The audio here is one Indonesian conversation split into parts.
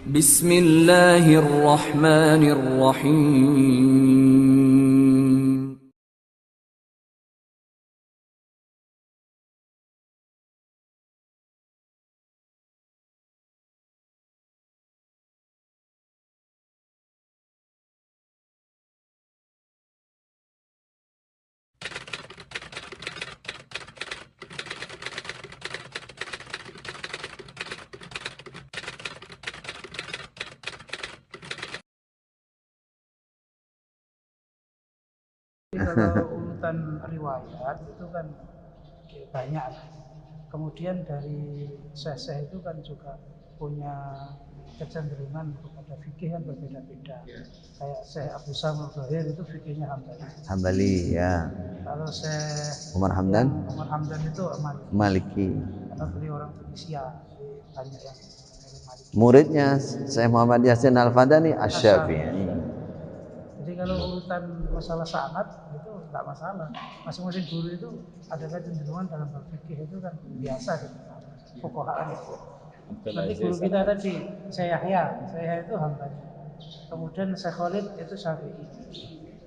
Bismillahirrahmanirrahim. Kalau urutan riwayat itu kan banyak. Kemudian dari syekh-syekh itu kan juga punya kecenderungan kepada fikih yang berbeda-beda. Kayak Syekh Abu Samul Bahir itu fikihnya Hambali. Hambali ya. Kalau Syekh Umar Hamdan Umar Hamdan itu Maliki. Maliki. Karena beliau orang Tunisia, jadi banyak yang dari Maliki. Muridnya Syekh Muhammad Yasin Al-Fadani Asy-Syafi'i. Jadi kalau urutan masalah sanad itu nggak masalah. Masing-masing guru itu ada kecenderungan dalam berfikih itu kan biasa gitu. Fuqahaan itu. Nanti guru kita tadi Syekh Yahya itu Hambali. Kemudian Syekh Khalid itu Syafi'i.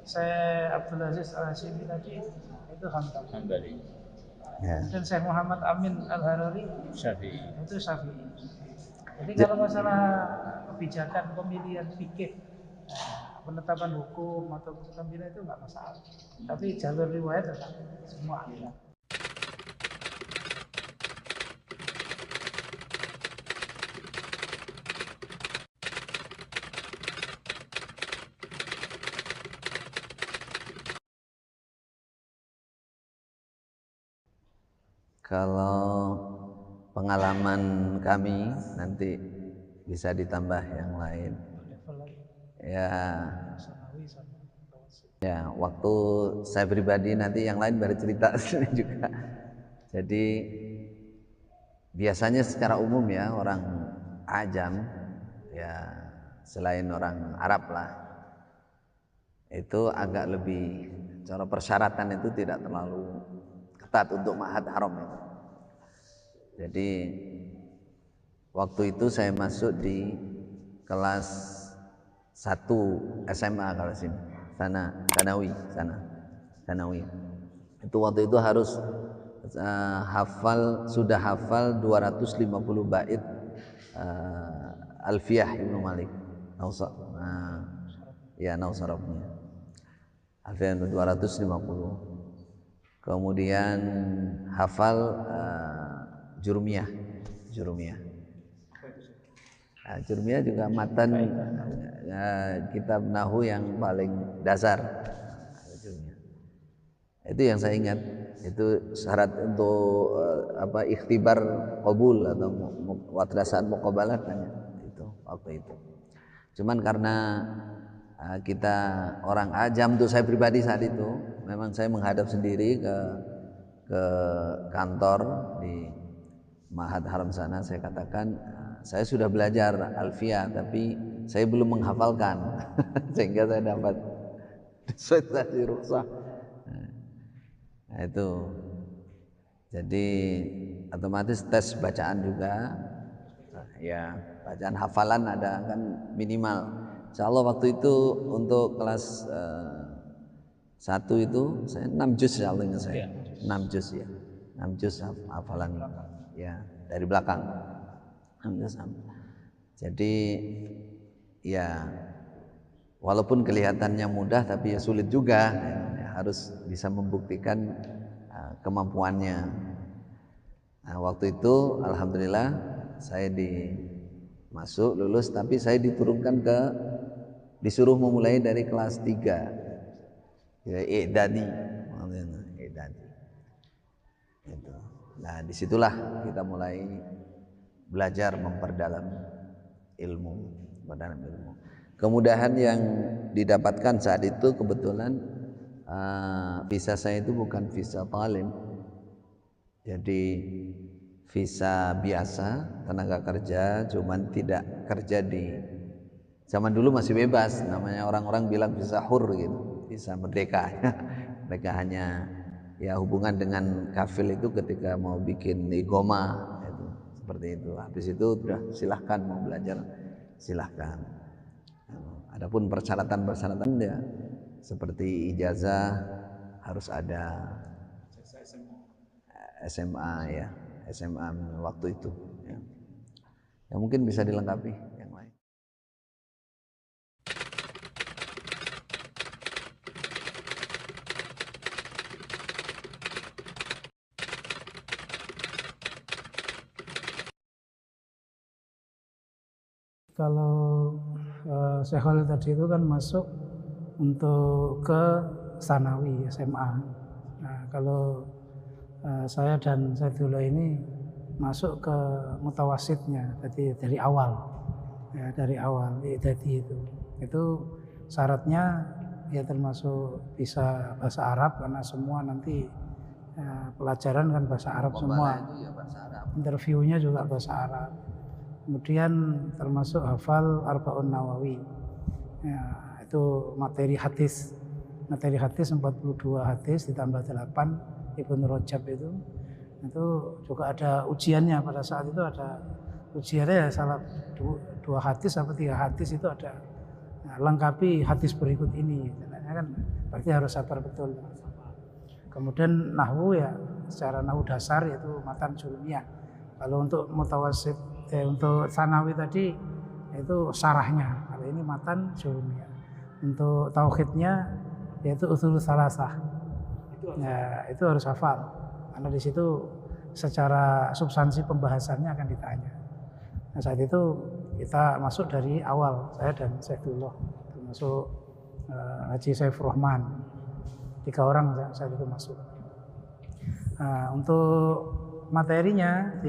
Syekh Abdul Aziz Al-Hashimi tadi itu Hambali. Ya. Kemudian Syekh Muhammad Amin Al-Harari Syafi'i. itu Syafi'i. Jadi kalau masalah kebijakan pemilihan fikih, penetapan hukum atau pemilihan itu nggak masalah. Tapi jalur riwayat tetap semua ada. Kalau pengalaman kami nanti bisa ditambah yang lain. Ya, waktu saya pribadi nanti yang lain baru cerita juga. Jadi biasanya secara umum ya orang Ajam ya selain orang Arab lah itu agak lebih cara persyaratan itu tidak terlalu ketat untuk ma'had haram itu. Jadi waktu itu saya masuk di kelas 1 SMA kalau sini Sanawi. Itu waktu itu harus sudah hafal 250 bait Alfiyah Ibnu Malik Nausarabnya Alfiyah 250. Kemudian hafal Jurumiyah. Jurumiyah juga matan kitab Nahu yang paling dasar. Itu yang saya ingat. Itu syarat untuk ikhtibar qabul atau madrasah muqabalah kan itu waktu itu. Cuman karena kita orang Ajam tuh saya pribadi saat itu memang saya menghadap sendiri ke kantor di Ma'had Haram sana. Saya katakan saya sudah belajar Alfiyah tapi saya belum menghafalkan sehingga saya dapat dispensasi rukhsah. Nah itu jadi otomatis tes bacaan juga ya, bacaan hafalan ada kan minimal. Insyaallah waktu itu untuk kelas 1 itu saya 6 juz ya Allah ingat saya. 6 juz ya. 6 juz hafalan ya dari belakang. Jadi ya walaupun kelihatannya mudah tapi ya sulit juga ya, harus bisa membuktikan kemampuannya. Nah, waktu itu alhamdulillah saya masuk lulus tapi saya diturunkan disuruh memulai dari kelas 3 ya i'dadi. Gitu. Nah disitulah kita mulai belajar memperdalam ilmu. Kemudahan yang didapatkan saat itu kebetulan visa saya itu bukan visa talim, jadi visa biasa tenaga kerja, cuman tidak kerja di zaman dulu masih bebas, namanya orang-orang bilang visa hur gitu, visa merdeka. Mereka hanya ya hubungan dengan kafil itu ketika mau bikin igoma itu, seperti itu. Habis itu udah silahkan mau belajar silahkan. Adapun persyaratan-persyaratan ya seperti ijazah harus ada SMA ya, SMA waktu itu ya. Ya mungkin bisa dilengkapi yang lain. Kalau Syekh Khalil tadi itu kan masuk untuk ke Tsanawi SMA. Nah, kalau saya dan Saidullah ini masuk ke mutawasitnya, jadi dari awal, ya dari awal jadi itu syaratnya ya termasuk bisa bahasa Arab karena semua nanti pelajaran kan bahasa Arab semua, Itu ya bahasa Arab. interviewnya juga bahasa Arab. Kemudian termasuk hafal Arba'un Nawawi, ya, itu materi hadis 42 hadis ditambah 8 Ibnu Rajab itu juga ada ujiannya. Pada saat itu ada ujiannya ya salah 2 hadis atau 3 hadis itu ada lengkapi hadis berikut ini, kan berarti harus sabar betul. Kemudian nahwu ya secara nahwu dasar yaitu matan julmiyah. Kalau untuk mutawasit untuk Tsanawi tadi itu syarahnya, kalau ini matan julmiyah. Untuk tauhidnya yaitu usul salasah. Ya, itu harus hafal. Karena di situ secara substansi pembahasannya akan ditanya. Nah, saat itu kita masuk dari awal, saya dan Saidullah, termasuk Haji Saifur Rahman, 3 orang saat itu masuk. Nah, untuk materinya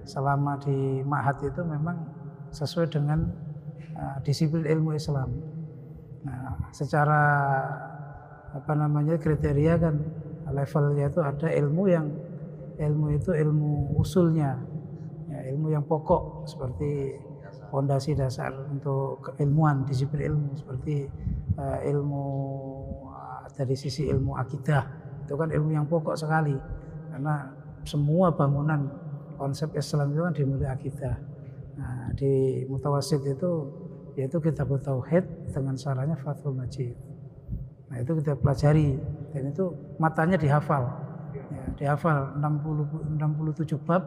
selama di Ma'had itu memang sesuai dengan disiplin ilmu Islam. Nah, secara kriteria kan levelnya itu ada ilmu usulnya, ya, ilmu yang pokok seperti fondasi dasar untuk keilmuan, disiplin ilmu seperti ilmu dari sisi ilmu akidah, itu kan ilmu yang pokok sekali karena semua bangunan konsep Islam itu kan dimulai akidah. Nah, di mutawasit itu yaitu kitab tauhid dengan syarahnya Fathul Majid. Nah, itu kita pelajari dan itu matanya dihafal. Ya, dihafal 67 bab.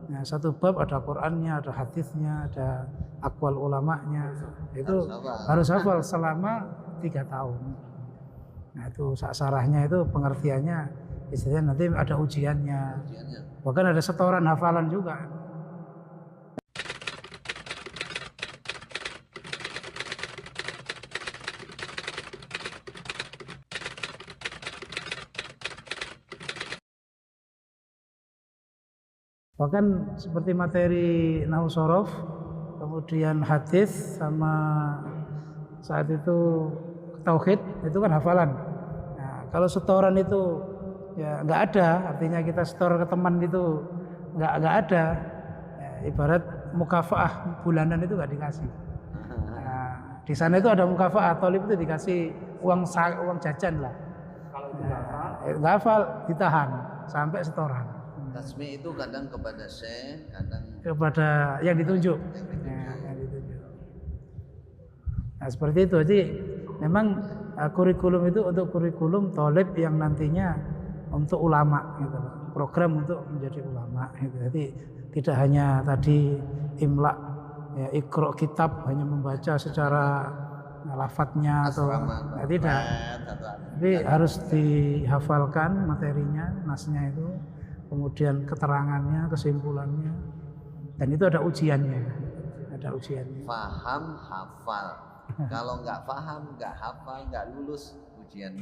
Nah, satu bab ada Qur'annya, ada hadisnya, ada aqwal ulamanya. Itu harus hafal selama 3 tahun. Nah, itu syarahnya itu pengertiannya istilahnya nanti ada ujiannya. Bahkan ada setoran hafalan juga. Bahkan seperti materi nahwu shorof, kemudian hadis sama saat itu tauhid itu kan hafalan. Nah, kalau setoran itu ya nggak ada, artinya kita setor ke teman itu nggak ada. Ya, ibarat mukafaah bulanan itu nggak dikasih. Nah, di sana itu ada mukafaah, tolib itu dikasih uang jajan lah. Kalau itu nggak hafal ditahan sampai setoran. Tasmi itu kadang kepada syekh, kadang kepada yang ditunjuk. Nah, seperti itu. Jadi memang kurikulum itu untuk kurikulum tolib yang nantinya untuk ulama gitu. Program untuk menjadi ulama gitu. Jadi tidak hanya tadi imla ya, ikro kitab hanya membaca secara lafadznya atau tidak. Tapi harus dihafalkan materinya, nasnya itu, kemudian keterangannya, kesimpulannya, dan itu ada ujiannya. Faham, hafal. Kalau nggak paham, nggak hafal, nggak lulus ujian.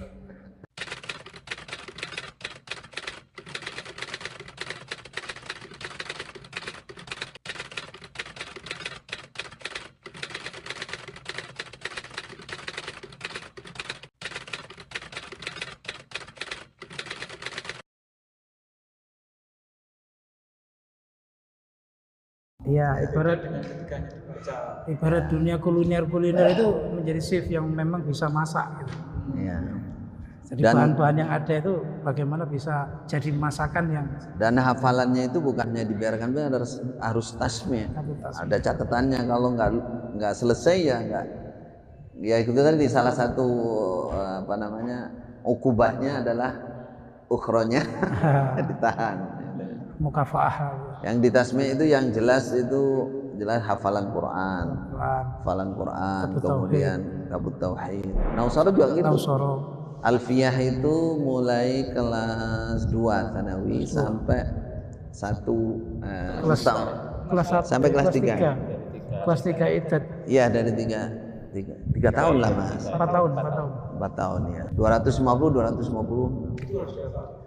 Ya, ibarat dunia kuliner itu menjadi shift yang memang bisa masak gitu. Ya. Jadi bahan-bahan yang ada itu bagaimana bisa jadi masakan yang, dan hafalannya itu bukannya dibiarkan, harus tasmi. Ada catatannya, kalau nggak selesai ya nggak. Ya itu tadi salah satu apa namanya ukubahnya adalah ukhronya ditahan. mukafaah. Yang ditasmi itu yang jelas hafalan Quran, kemudian kabut tauhid. Nausoro juga gitu. Alfiyah itu mulai kelas 2 Tsanawi sampai 1 sampai kelas 3. Kelas 3 itu. Iya, dari 3 tahun lah Mas. 4 tahun. 4 tahun ya. 250.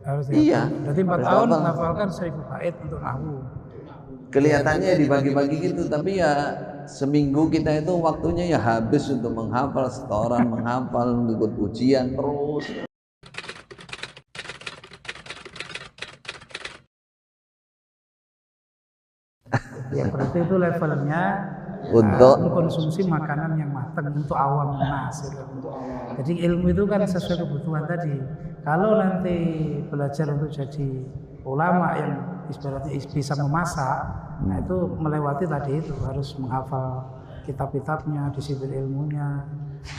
Harus iya. Berarti 4 tahun menghafalkan 1000 bait untuk nahwu. Kelihatannya dibagi-bagi gitu, tapi ya seminggu kita itu waktunya ya habis untuk menghafal, setoran menghafal, ikut ujian terus. Ya berarti itu levelnya untuk mengkonsumsi makanan yang matang untuk awam nas. Jadi ilmu itu kan sesuai kebutuhan tadi. Kalau nanti belajar untuk jadi ulama yang ibaratnya bisa memasak, nah itu melewati tadi itu, harus menghafal kitab-kitabnya, disiplin ilmunya,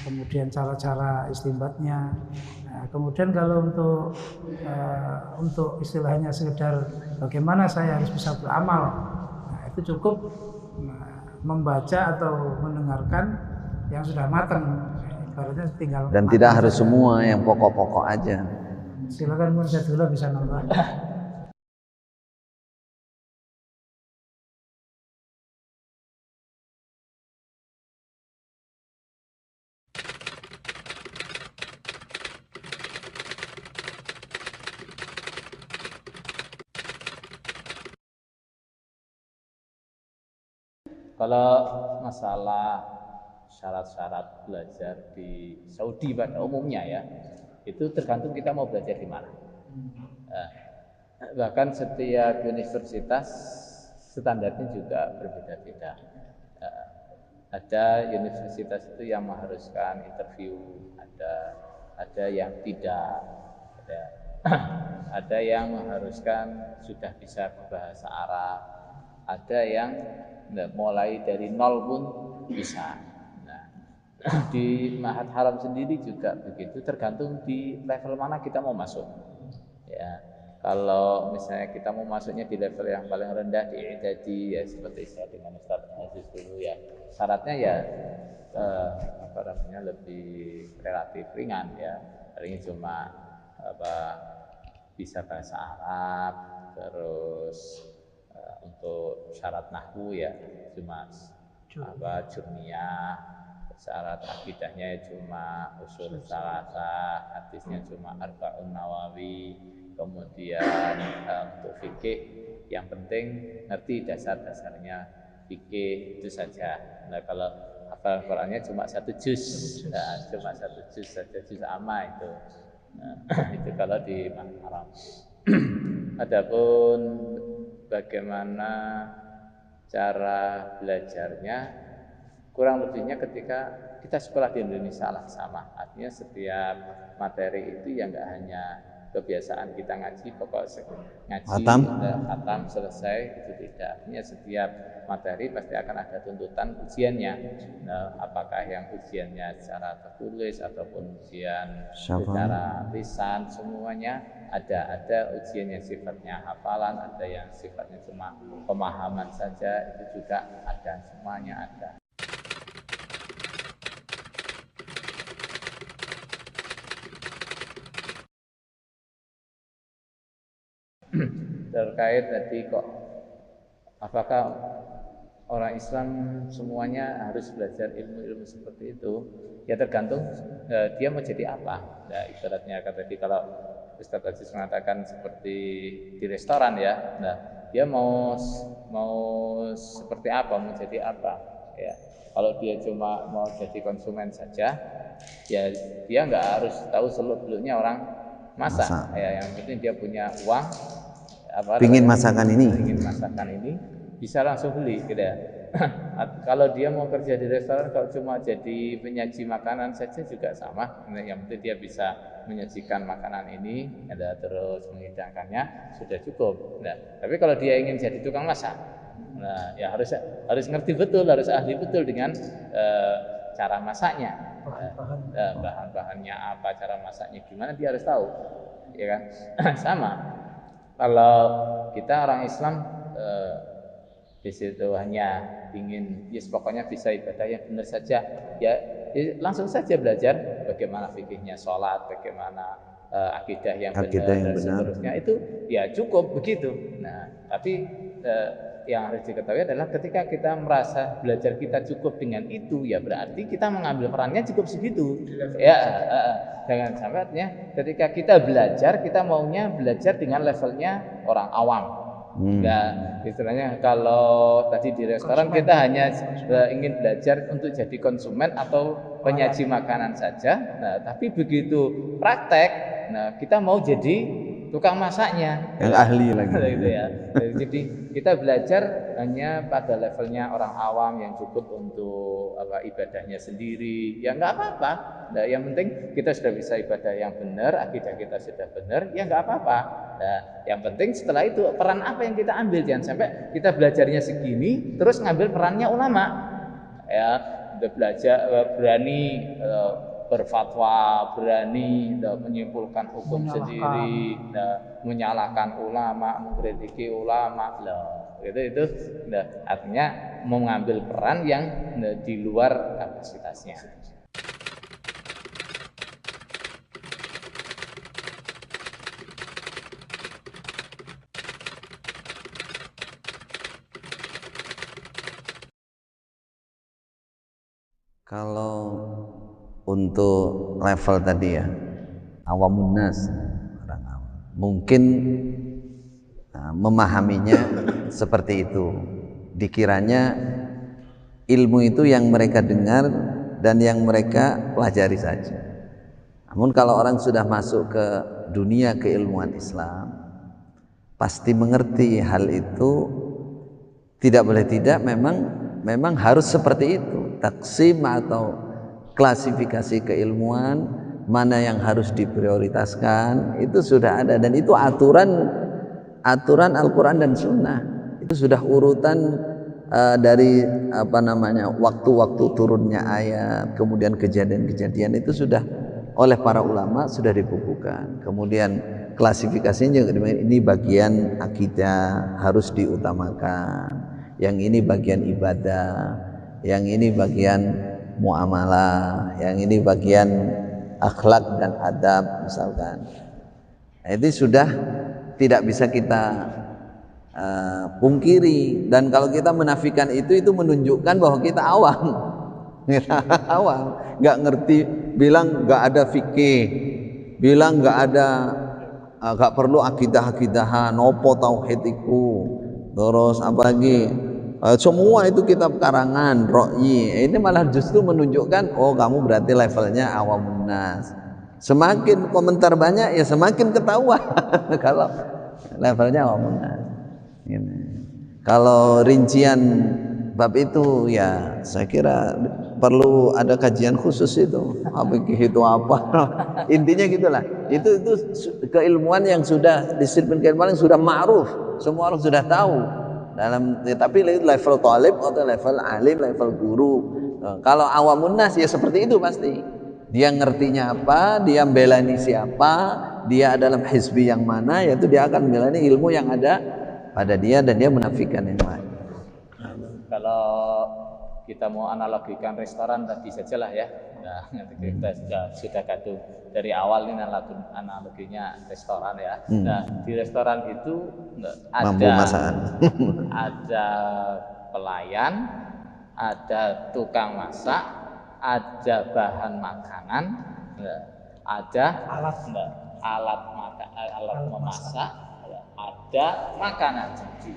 kemudian cara-cara istimbatnya. Nah, kemudian kalau untuk istilahnya sekedar bagaimana saya harus bisa beramal, nah itu cukup membaca atau mendengarkan yang sudah matang. Ibaratnya tinggal dan tidak harus semua, yang pokok-pokok aja. Silakan Mursyidullah bisa nambah. Kalau masalah syarat-syarat belajar di Saudi pada umumnya ya, itu tergantung kita mau belajar di mana. Bahkan setiap universitas standarnya juga berbeda-beda. Ada universitas itu yang mengharuskan interview, ada yang tidak, ada yang mengharuskan sudah bisa bahasa Arab, ada yang mulai dari nol pun bisa. Nah, di Ma'had Haram sendiri juga begitu, tergantung di level mana kita mau masuk. Ya, kalau misalnya kita mau masuknya di level yang paling rendah di I'dadi, ya seperti saya dengan Ustaz Aziz dulu ya, syaratnya ya lebih relatif ringan ya, paling cuma bisa bahasa Arab, terus untuk syarat nahwu ya cuma jurniyah, syarat akidahnya cuma usul salasah, hadisnya cuma arba'un nawawi, kemudian untuk fikih yang penting ngerti dasar-dasarnya fikih itu saja. Nah kalau hafal Qurannya cuma 1 juz, cuma 1 juz saja, juz amma itu. Itu kalau di Ma'had Haram. Adapun bagaimana cara belajarnya, kurang lebihnya ketika kita sekolah di Indonesia lah sama. Artinya setiap materi itu ya nggak hanya kebiasaan kita ngaji, pokoknya ngaji khatam selesai, itu tidak. Artinya setiap materi pasti akan ada tuntutan ujiannya. Nah, apakah yang ujiannya secara tertulis ataupun ujian secara lisan, semuanya ada ujian yang sifatnya hafalan, ada yang sifatnya cuma pemahaman saja, itu juga ada, semuanya ada. Terkait tadi kok apakah orang Islam semuanya harus belajar ilmu-ilmu seperti itu, ya tergantung dia mau jadi apa. Nah, ibaratnya tadi kalau Ustaz Aziz mengatakan seperti di restoran ya, nah dia mau seperti apa, mau jadi apa ya. Kalau dia cuma mau jadi konsumen saja, ya dia nggak harus tahu seluk-beluknya orang masak. Ya, yang penting dia punya uang, ingin masakan ini bisa langsung beli gitu ya. Kalau dia mau kerja di restoran, kalau cuma jadi penyaji makanan saja juga sama. Yang penting dia bisa menyajikan makanan ini, ada terus menghidangkannya sudah cukup. Nah, tapi kalau dia ingin jadi tukang masak, nah ya harus ngerti betul, harus ahli betul dengan cara masaknya, bahan-bahannya apa, cara masaknya gimana, dia harus tahu, ya kan? Sama kalau kita orang Islam di situ hanya ingin pokoknya bisa ibadah yang benar saja, ya langsung saja belajar bagaimana fikihnya sholat, bagaimana akidah yang benar dan seterusnya, itu ya cukup begitu. Nah, tapi yang harus diketahui adalah ketika kita merasa belajar kita cukup dengan itu, ya berarti kita mengambil perannya cukup segitu. Ya, jangan sampai artinya ketika kita belajar, kita maunya belajar dengan levelnya orang awam. Nah, istilahnya kalau tadi di restoran kita hanya ingin belajar untuk jadi konsumen atau penyaji makanan saja. Nah, tapi begitu praktek, nah kita mau jadi tukang masaknya yang ahli lagi. Gitu ya. Jadi kita belajar hanya pada levelnya orang awam yang cukup untuk ibadahnya sendiri. Ya nggak apa-apa. Nah, yang penting kita sudah bisa ibadah yang benar, akidah kita sudah benar, ya nggak apa-apa. Nah, yang penting setelah itu peran apa yang kita ambil, jangan sampai kita belajarnya segini terus ngambil perannya ulama. Ya, udah belajar berani berfatwa, berani menyimpulkan hukum sendiri, menyalahkan ulama, mengkritiki ulama, itu artinya mengambil peran yang di luar kapasitasnya. Kalau untuk level tadi ya, awamun nas, orang awam, mungkin memahaminya seperti itu. Dikiranya ilmu itu yang mereka dengar dan yang mereka pelajari saja. Namun kalau orang sudah masuk ke dunia keilmuan Islam, pasti mengerti hal itu. Tidak boleh tidak, memang harus seperti itu. Taksim atau klasifikasi keilmuan, mana yang harus diprioritaskan, itu sudah ada, dan itu aturan Al-Quran dan Sunnah. Itu sudah urutan dari waktu-waktu turunnya ayat, kemudian kejadian-kejadian itu sudah oleh para ulama sudah dibukukan. Kemudian klasifikasinya juga ini bagian akidah harus diutamakan, yang ini bagian ibadah, yang ini bagian muamalah, yang ini bagian akhlak dan adab misalkan. Nah, itu sudah tidak bisa kita pungkiri, dan kalau kita menafikan itu menunjukkan bahwa kita awam. Kita awam, nggak ngerti, bilang nggak ada fikih, bilang nggak perlu akidah-akidahan, nopo tauhid iku, terus apa lagi, semua itu kitab karangan Ra'yi. Ini malah justru menunjukkan, oh kamu berarti levelnya awamun nas. Semakin komentar banyak ya semakin ketahuan kalau levelnya awamun nas. Kalau rincian bab itu ya saya kira perlu ada kajian khusus itu. Itu apa? Intinya gitulah. Itu keilmuan yang sudah, disiplin keilmuan yang sudah ma'ruf, semua orang sudah tahu. Tapi level talib atau level alim, level guru. Kalau awamun nas ya seperti itu pasti. Dia ngertinya apa, dia belani siapa, dia dalam hizbi yang mana, yaitu dia akan belani ilmu yang ada pada dia dan dia menafikan yang lain. Kalau kita mau analogikan restoran tadi sajalah ya. Nah, kita sudah gaduh dari awal ini analoginya restoran ya. Nah, di restoran itu ada pelayan, ada tukang masak, ada bahan makanan, ada alat memasak, ada makanan jadi.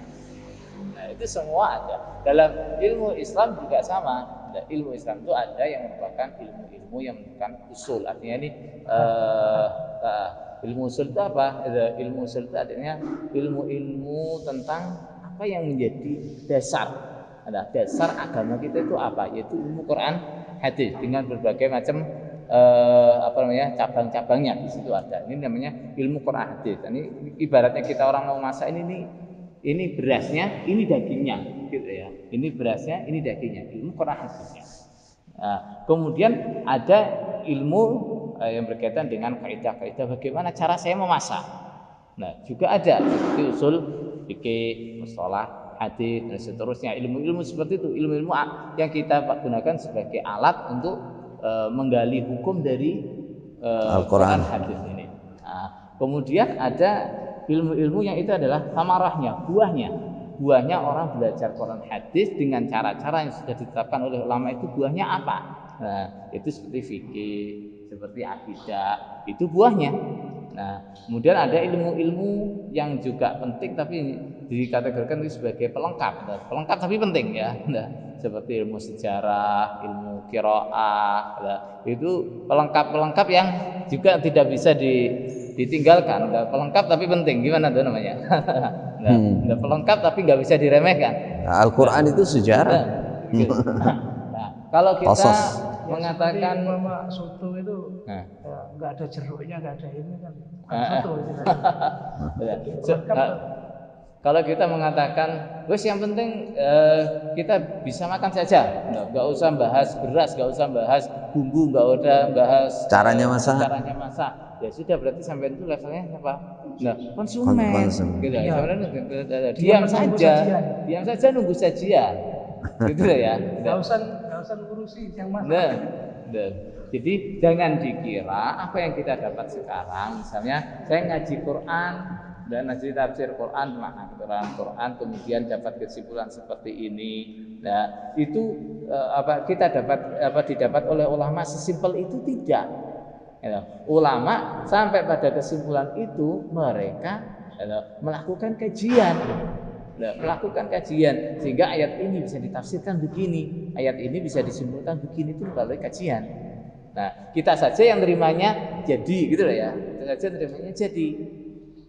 Nah, itu semua ada. Dalam ilmu Islam juga sama. Nah, ilmu Islam itu ada yang merupakan ilmu-ilmu yang merupakan usul. Artinya ini ilmu usul itu apa? Ilmu usul itu artinya ilmu-ilmu tentang apa yang menjadi dasar. Nah, dasar agama kita itu apa? Yaitu ilmu Quran, hadis dengan berbagai macam apa namanya cabang-cabangnya di situ ada. Ini namanya ilmu Quran hadis. Ini ibaratnya kita orang mau masak ini berasnya, ini dagingnya, gitu ya. Ini berasnya, ini dagingnya. Ilmu Quran hadisnya. Nah, kemudian ada ilmu yang berkaitan dengan kaidah-kaidah bagaimana cara saya memasak. Nah, juga ada seperti usul fikih, mustalah, hadis dan seterusnya. Ilmu-ilmu seperti itu, ilmu-ilmu yang kita gunakan sebagai alat untuk menggali hukum dari Al-Quran hadis ini. Nah, kemudian ada ilmu-ilmu yang itu adalah samarahnya, buahnya orang belajar Quran hadis dengan cara-cara yang sudah ditetapkan oleh ulama itu buahnya apa? Nah, itu seperti fikih, seperti akidah, itu buahnya. Nah, kemudian ada ilmu-ilmu yang juga penting tapi dikategorikan sebagai pelengkap. Nah, pelengkap tapi penting ya. Nah, seperti ilmu sejarah, ilmu qiraah, nah, itu pelengkap yang juga tidak bisa ditinggalkan. Nah, pelengkap tapi penting. Gimana tuh namanya? Nah, pelengkap tapi nggak bisa diremehkan. Nah, Al-Quran itu sejarah. Gitu. Nah, kalau kita mengatakan mama soto itu nggak ada jeruknya, nggak ada ini kan bukan soto itu kan. Kalau kita mengatakan, wes yang penting kita bisa makan saja, nggak usah bahas beras, nggak usah bahas bumbu, nggak usah bahas caranya masak. Ya sudah, berarti sampai itu levelnya apa? Nah, konsumen. Gitu. Ya. Diam saja nunggu sajian. Gitu ya. Nggak usah ngurusi yang masak. Nah. Jadi jangan dikira apa yang kita dapat sekarang, misalnya saya ngaji Quran dan ngaji tafsir Quran, makna Quran, kemudian dapat kesimpulan seperti ini. Nah, itu kita didapat oleh ulama sesimpel itu tidak. Ulama sampai pada kesimpulan itu mereka melakukan kajian. Sehingga ayat ini bisa ditafsirkan begini, ayat ini bisa disimpulkan begini, itu melalui kajian. Nah, kita saja yang terimanya jadi, gitu loh ya. Kita saja terimanya jadi.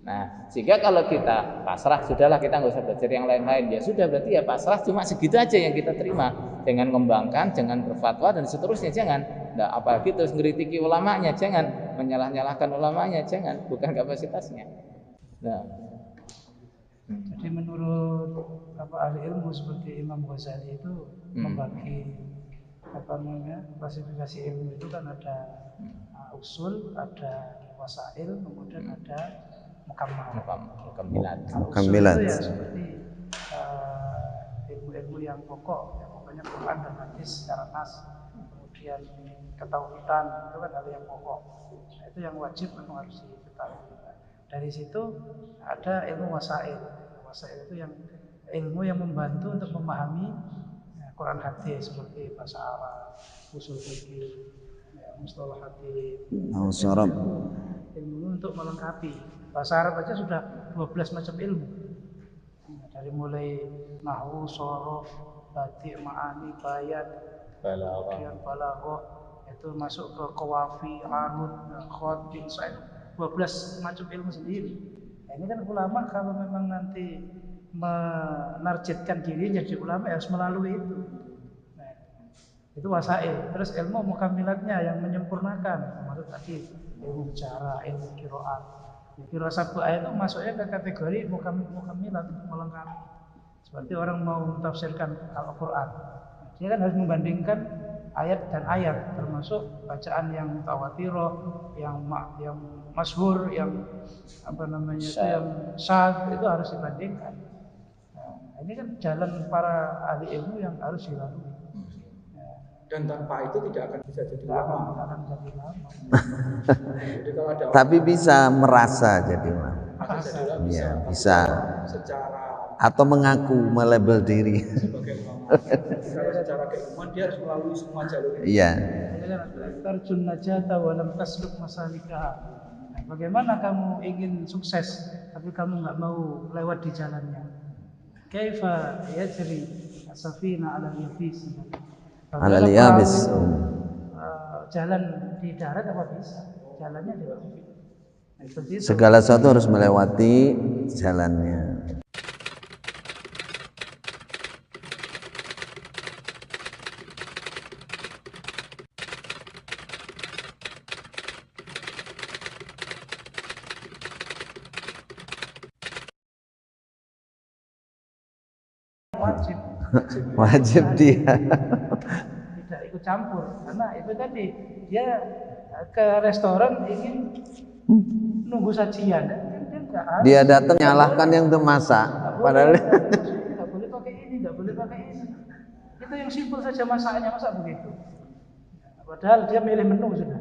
Nah, sehingga kalau kita pasrah, sudahlah kita nggak usah belajar yang lain-lain. Ya sudah, berarti ya pasrah cuma segitu aja yang kita terima. Jangan mengembangkan, jangan berfatwa dan seterusnya, jangan. Nah, apalagi terus ngkritiki ulamanya, jangan. Menyalah-nyalahkan ulamanya, jangan. Bukan kapasitasnya. Nah. Jadi menurut ahli ilmu seperti Imam Ghazali itu membagi klasifikasi ilmu itu kan ada usul, ada wasail, kemudian ada mukammilat. Usul itu ya seperti ilmu-ilmu yang pokok, ya pokoknya Quran dan hadis secara nas, kemudian ketauhidan itu kan hal yang pokok. Nah, itu yang wajib memang harus diketahui. Dari situ ada ilmu wasail. Wasail itu yang ilmu yang membantu untuk memahami Quran hadis seperti bahasa Arab, usul fikih, mustalah hadis, ilmu untuk melengkapi. Bahasa Arab aja sudah 12 macam ilmu. Dari mulai nahwu, shorof, badi', ma'ani, bayan, kemudian balaghah, itu masuk ke qawafi, arud, khot, insight, 12 macam ilmu sendiri. Nah, ini kan ulama kalau memang nanti menarjetkan dirinya jadi ulama harus melalui itu. Nah, itu wasail. Terus ilmu mukamilatnya yang menyempurnakan, maksud tadi ilmu bicara, ilmu qiraat. Qiraat satu ayat itu masuknya ke kategori mukamilat, melengkapi. Seperti orang mau mentafsirkan Al-Quran, dia kan harus membandingkan ayat dan ayat, termasuk bacaan yang mutawatirah, yang masyhur, yang yang syadz, itu harus dibandingkan. Nah, ini kan jalan para ahli ilmu yang harus dilalui. Dan tanpa itu tidak akan bisa jadi ulama. Tapi bisa merasa jadi ulama. Ya, bisa. Atau mengaku melabel diri. Sebagai ulama. Secara keilmuan dia harus melalui semua jalur. Iya. Tarjun najata wa lam tasluk masalika. Bagaimana kamu ingin sukses tapi kamu nggak mau lewat di jalannya? Kaifa yajri as-safina 'ala al-yabis? Ala al-yabis. Jalan di darat apa bisa? Jalannya di laut. Segala sesuatu harus melewati jalannya. wajib. Wajib dia. Tidak ikut campur karena itu tadi dia ke restoran ingin nunggu sajian kan dia nggak harus. Dia datang nyalahkan yang untuk masak, padahal nggak boleh pakai ini, nggak boleh pakai ini. Itu yang simpel saja masaknya, masa begitu. Padahal dia milih menu sudah.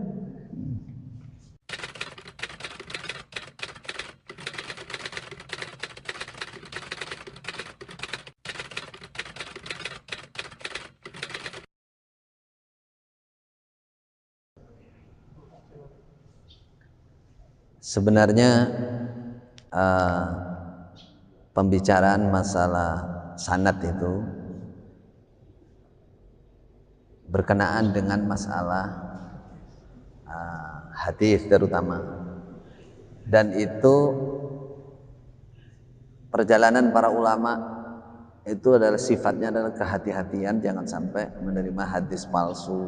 sebenarnya pembicaraan masalah sanad itu berkenaan dengan masalah hadis terutama, dan itu perjalanan para ulama itu adalah sifatnya adalah kehati-hatian, jangan sampai menerima hadis palsu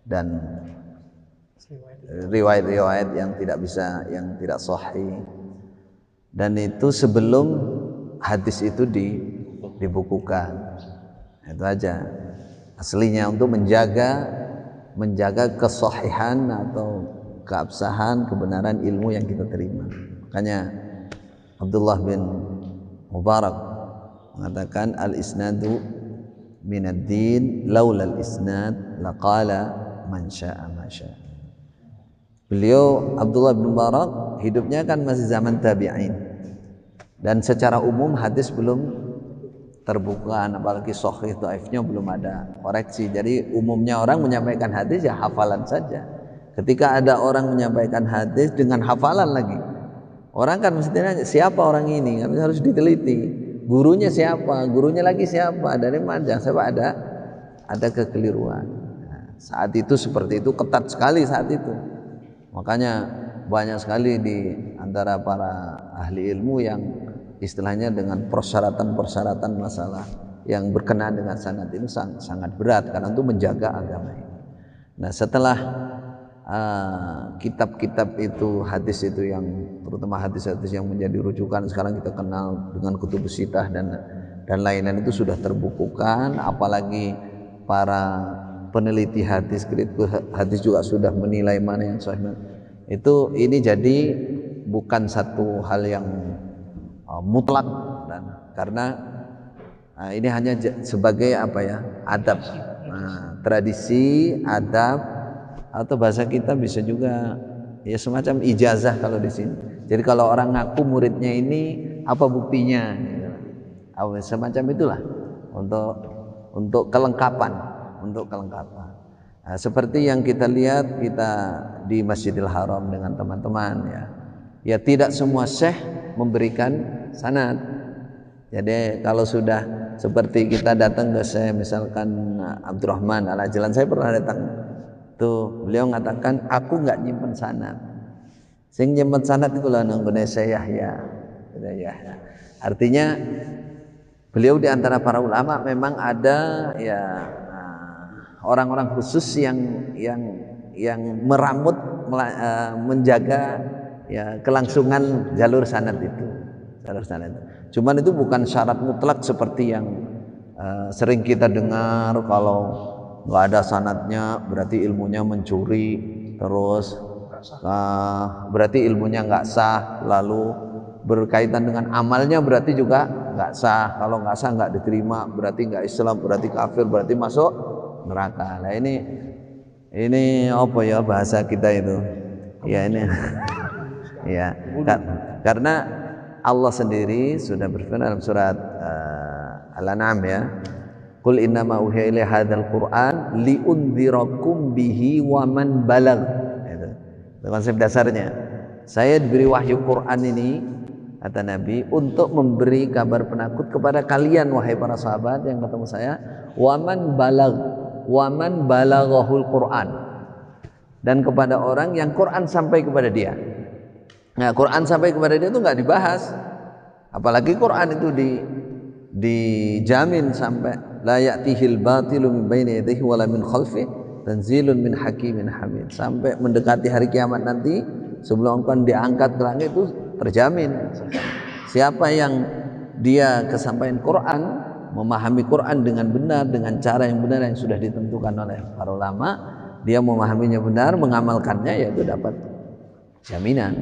dan riwayat-riwayat yang tidak sahih, dan itu sebelum hadis itu dibukukan. Itu aja aslinya, untuk menjaga kesahihan atau keabsahan kebenaran ilmu yang kita terima. Makanya Abdullah bin Mubarak mengatakan al-isnadu minad din laula al-isnad laqala man syaa ma syaa. Beliau Abdullah bin Mubarak hidupnya kan masih zaman tabi'in, dan secara umum hadis belum terbuka, apalagi sahih dhaifnya belum ada koreksi. Jadi umumnya orang menyampaikan hadis ya hafalan saja. Ketika ada orang menyampaikan hadis dengan hafalan lagi, orang kan mesti nanya siapa orang ini, kan harus diteliti. Gurunya siapa, gurunya lagi siapa, dari mana, sebab ada kekeliruan. Nah, saat itu seperti itu, ketat sekali saat itu. Makanya banyak sekali di antara para ahli ilmu yang istilahnya dengan persyaratan-persyaratan masalah yang berkenaan dengan sanad ini sangat berat, karena untuk menjaga agama ini. Nah, setelah kitab-kitab itu, hadis itu yang terutama hadis-hadis yang menjadi rujukan sekarang kita kenal dengan kutubus sittah dan lain-lain itu sudah terbukukan, apalagi para peneliti hadis, kritikus hadis juga sudah menilai mana yang sahih. Itu ini jadi bukan satu hal yang mutlak, dan karena ini hanya sebagai apa ya, adab, tradisi, adab, atau bahasa kita bisa juga ya semacam ijazah kalau di sini. Jadi kalau orang ngaku muridnya ini apa buktinya, gitu. Semacam itulah untuk kelengkapan. Nah, seperti yang kita lihat kita di Masjidil Haram dengan teman-teman ya tidak semua syekh memberikan sanad. Jadi kalau sudah seperti kita datang ke syekh misalkan Abdurrahman Al-Ajlan, saya pernah datang tuh, beliau mengatakan aku nggak nyimpen sanad, sing nyimpen sanad itu lah nanggone Syekh Yahya. Artinya beliau di antara para ulama memang ada ya orang-orang khusus yang meramut menjaga ya kelangsungan jalur sanad itu. Cuman itu bukan syarat mutlak seperti yang sering kita dengar, kalau nggak ada sanadnya berarti ilmunya mencuri, terus berarti ilmunya nggak sah, lalu berkaitan dengan amalnya berarti juga nggak sah. Kalau nggak sah nggak diterima, berarti nggak Islam, berarti kafir, berarti masuk neraka. Nah ini apa ya bahasa kita itu ya ini ya karena Allah sendiri sudah berfirman dalam surat Al-An'am ya, qul innama uhiya ilaiya hadzal qur'an liundzirakum bihi wa man balagh. Itu konsep dasarnya. Saya diberi wahyu Quran ini, kata Nabi, untuk memberi kabar penakut kepada kalian wahai para sahabat yang ketemu saya, wa man balaghahul Quran, dan kepada orang yang Quran sampai kepada dia. Nah, Quran sampai kepada dia itu nggak dibahas, apalagi Quran itu dijamin sampai la ya'tihil batilu min baini yadayhi wala min khalfi tanzilun min hakimin hamid, sampai mendekati hari kiamat nanti sebelum Quran diangkat ke langit itu terjamin. Siapa yang dia kesampaian Quran, memahami Quran dengan benar, dengan cara yang benar yang sudah ditentukan oleh para ulama, dia memahaminya benar, mengamalkannya, yaitu dapat jaminan.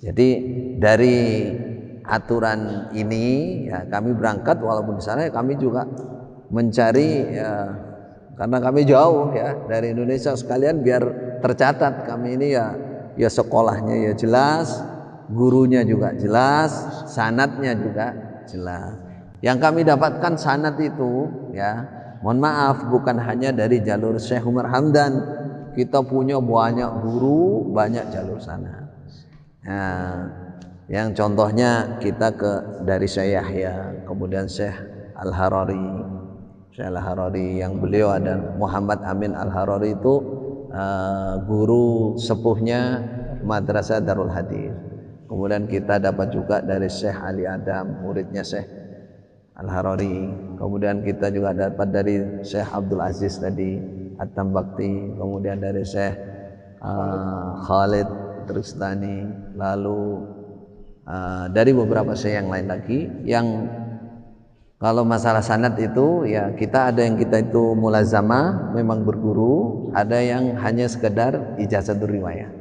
Jadi dari aturan ini ya kami berangkat, walaupun di sana kami juga mencari ya, karena kami jauh ya dari Indonesia, sekalian biar tercatat kami ini ya sekolahnya ya jelas, gurunya juga jelas, sanadnya juga jelas. Yang kami dapatkan sanad itu ya, mohon maaf, bukan hanya dari jalur Syekh Umar Hamdan. Kita punya banyak guru, banyak jalur sanad. Nah, yang contohnya kita dari Syekh Yahya, kemudian Syekh Al-Harari. Syekh Al-Harari yang beliau ada Muhammad Amin Al-Harari itu guru sepuhnya Madrasah Darul Hadis. Kemudian kita dapat juga dari Syekh Ali Adam, muridnya Syekh Al-Harari. Kemudian kita juga dapat dari Syekh Abdul Aziz tadi At-Tambakti, kemudian dari Syekh Khalid Tristani, lalu dari beberapa syekh yang lain lagi. Yang kalau masalah sanad itu ya kita ada yang kita itu mulazamah, memang berguru, ada yang hanya sekedar ijazatul riwayah.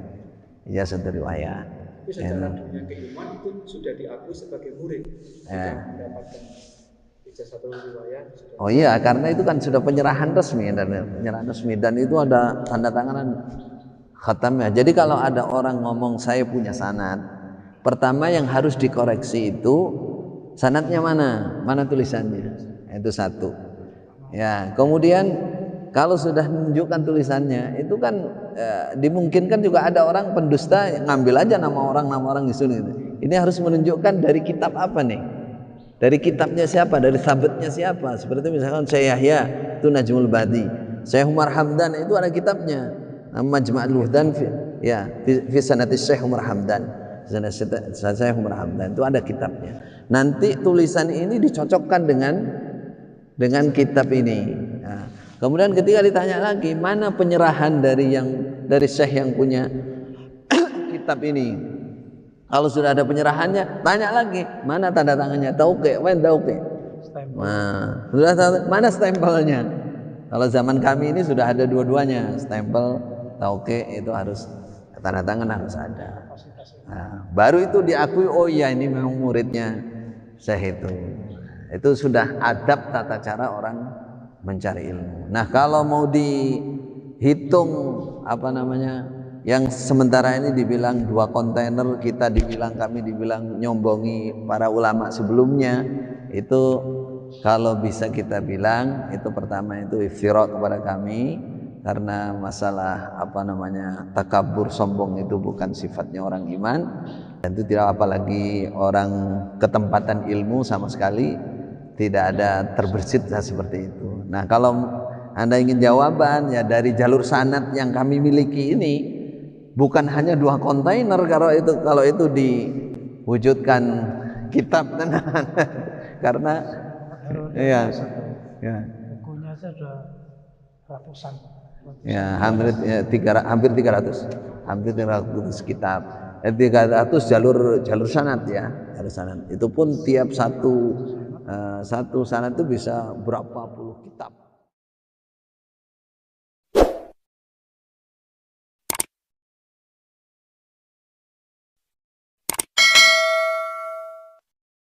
Tapi secara dunia keilmuan itu sudah diakui sebagai murid, sudah mendapatkan ijazatul riwayah. Oh iya, karena itu kan sudah penyerahan resmi, dan itu ada tanda tanganan khatamnya. Jadi kalau ada orang ngomong saya punya sanad, pertama yang harus dikoreksi itu sanadnya mana tulisannya, itu satu. Ya, kemudian kalau sudah menunjukkan tulisannya, itu kan dimungkinkan juga ada orang pendusta yang ngambil aja nama orang itu. Ini harus menunjukkan dari kitab apa nih? Dari kitabnya siapa? Dari sabetnya siapa? Seperti misalkan Syekh Yahya itu Najmul Badi, Syekh Umar Hamdan itu ada kitabnya, Majma'ul Wuhdan fi sanati Syekh Umar Hamdan. Syekh Umar Hamdan itu ada kitabnya. Nanti tulisan ini dicocokkan dengan kitab ini. Nah, kemudian ketika ditanya lagi mana penyerahan dari Syekh yang punya kitab ini, kalau sudah ada penyerahannya, tanya lagi mana tanda tangannya, tauqi, nah, sudah mana stempelnya. Kalau zaman kami ini sudah ada dua-duanya, stempel, tauqi, itu harus tanda tangan harus ada. Nah, baru itu diakui, oh iya ini memang muridnya Syekh itu. Itu sudah adab tata cara orang mencari ilmu. Nah, kalau mau dihitung yang sementara ini dibilang 2 kontainer, kami dibilang nyombongi para ulama sebelumnya, itu kalau bisa kita bilang itu pertama itu iftirak kepada kami, karena masalah takabur, sombong itu bukan sifatnya orang iman, dan itu tidak apalagi orang ketempatan ilmu sama sekali tidak ada terbersit seperti itu. Nah, kalau Anda ingin jawaban ya dari jalur sanad yang kami miliki ini, bukan hanya 2 kontainer kalau itu diwujudkan kitab tenan. Karena bukunya sudah ratusan. Ya, hampir 300 kitab. 300 jalur sanad ya, jalur sanad. Itu pun tiap satu sanad itu bisa berapa puluh kitab.